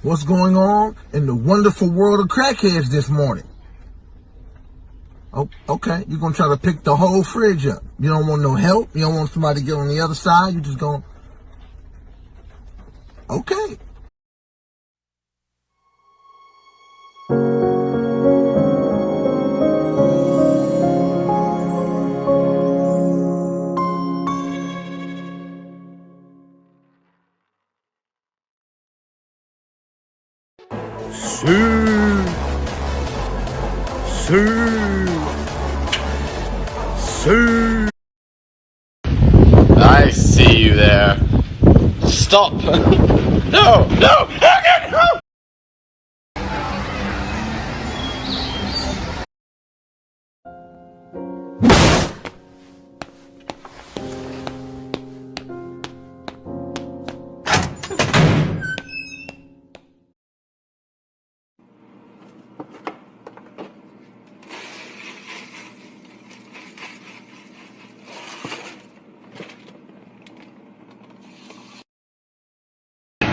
what's going on in the wonderful world of crackheads this morning. Oh, okay, you're going to try to pick the whole fridge up. You don't want no help. You don't want somebody to get on the other side. You just going, okay. Sir. I see you there. Stop! No! No! No!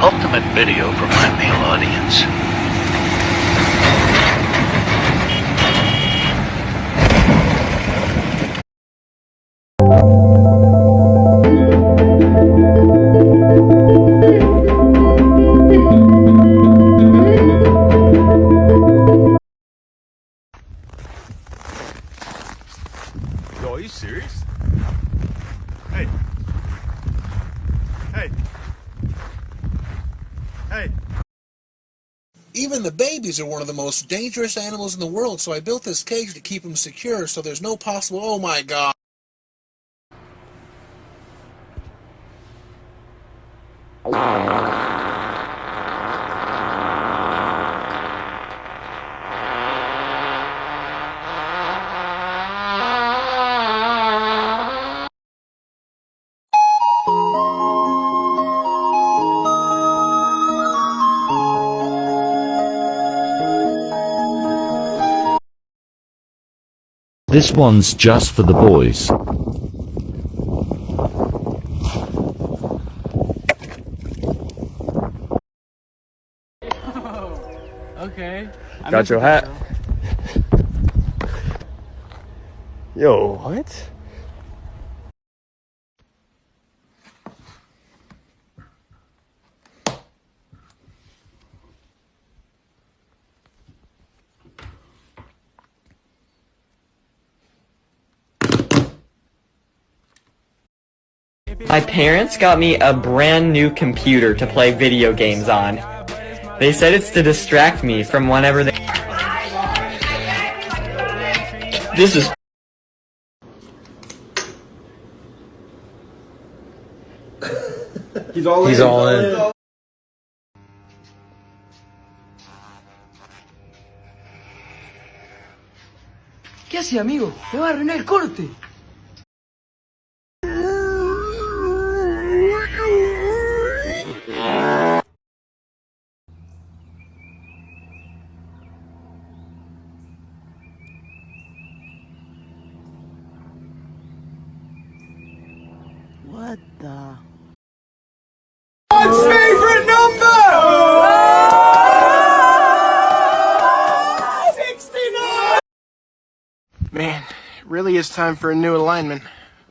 Ultimate video for my male audience. Yo, are you serious? Hey. Hey. Hey. Even the babies are one of the most dangerous animals in the world, so I built this cage to keep them secure so there's no possible... Oh my god. This one's just for the boys. Okay. Got your hat. Yo, what? My parents got me a brand new computer to play video games on. They said it's to distract me from whenever they... This is... He's all in. ¿Qué hace, amigo? Me va a arruinar el corte. What the... God's favorite number! 69! Man, it really is time for a new alignment.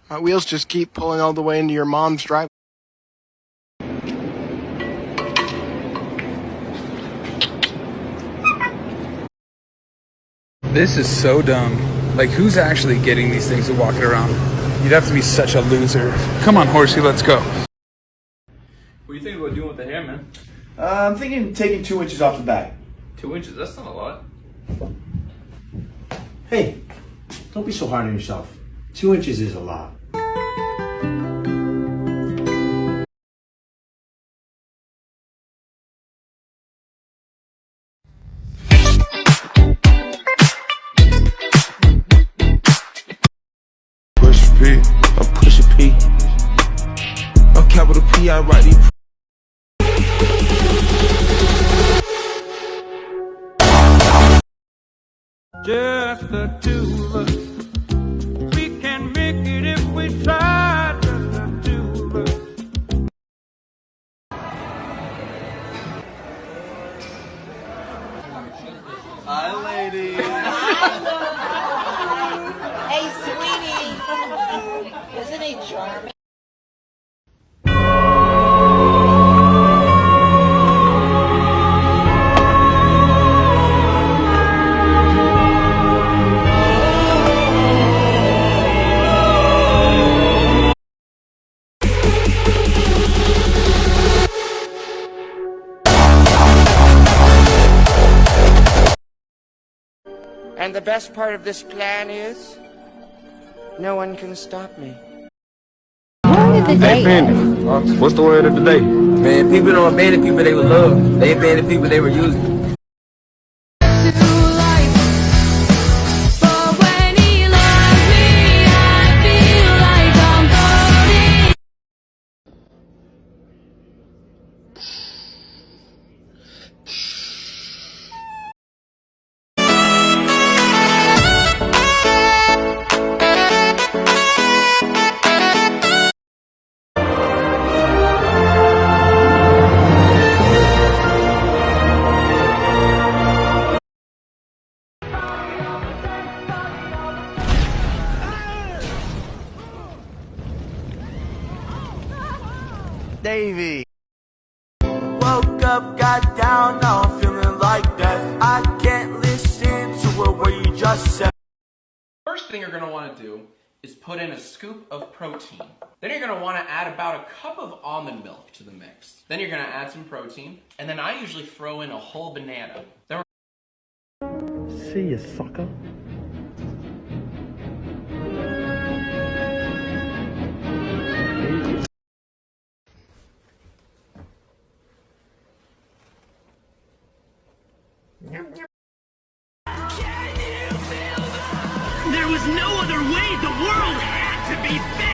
My wheels just keep pulling all the way into your mom's driveway. This is so dumb. Like, who's actually getting these things and walking around? You'd have to be such a loser. Come on, horsey, let's go. What do you think about doing with the hair, man? I'm thinking taking 2 inches off the back. 2 inches? That's not a lot. Hey, don't be so hard on yourself. 2 inches is a lot. Push P, I'm push a P. I'm capital P, I write these. Just the two of us. We can make it if we try. Just the two of us. Hi, lady. Hey, sweetie. Isn't he charming? And the best part of this plan is, no one can stop me. Hey, Pandy, what's the word of the day? Man, people don't abandon people they would love. They abandon people they were using. Davey. Woke up, got down, now I'm feeling like death. I can't listen to a word you just said. First thing you're going to want to do is put in a scoop of protein. Then you're going to want to add about a cup of almond milk to the mix. Then you're going to add some protein, and then I usually throw in a whole banana. Then See you, sucker. There was no other way. The world had to be fixed.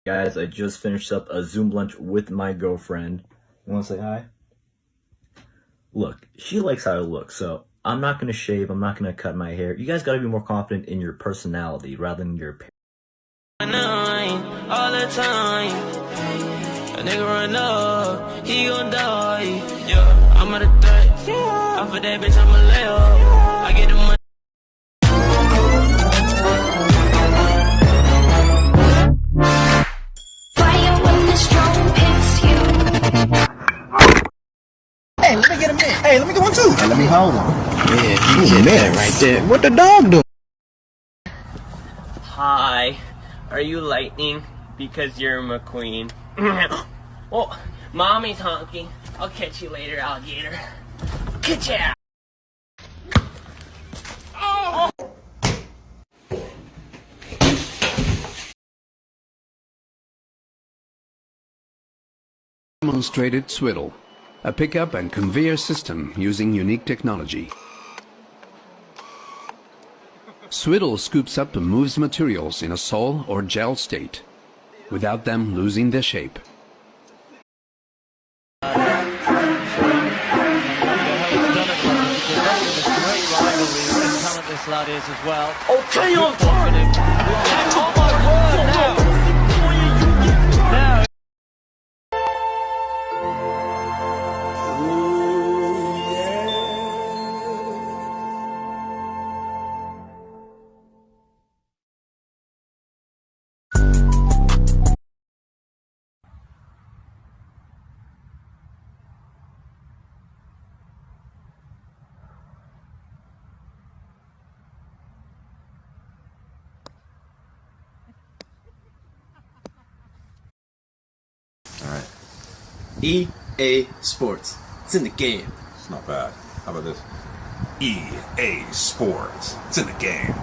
Guys, I just finished up a Zoom lunch with my girlfriend. You wanna say hi? Look, she likes how I look, so I'm not gonna shave, I'm not gonna cut my hair. You guys gotta be more confident in your personality rather than your appearance. All the time, a nigga run up, he gon' die. Yeah, I'm at a threat. I'm for that bitch, I'ma lay up. I get the money. Fire when the storm hits you. Hey, let me get a minute. Hey, let me get one too. Hey, let me hold him. Yeah, you get that right there. What the dog doing? Hi, are you lightning? Because you're McQueen. Well, mommy's honking. I'll catch you later, alligator. Ka-chow! Oh! Demonstrated Swiddle, a pickup and conveyor system using unique technology. Swiddle scoops up and moves materials in a sol or gel state, without them losing their shape. This lad is as well. Okay, on time. Oh my word! Now. Alright. EA Sports. It's in the game. It's not bad. How about this? EA Sports. It's in the game.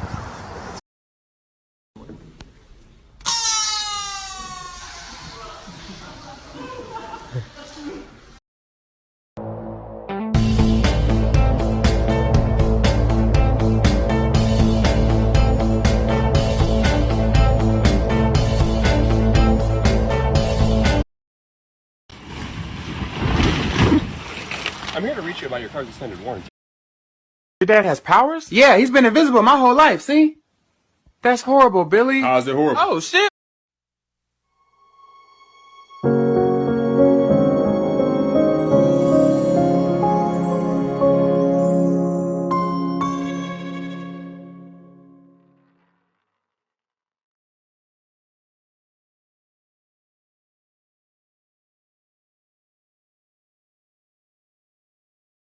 I'm here to reach you about your car's extended warranty. Your dad has powers? Yeah, he's been invisible my whole life, see? That's horrible, Billy. How's it horrible? Oh, shit.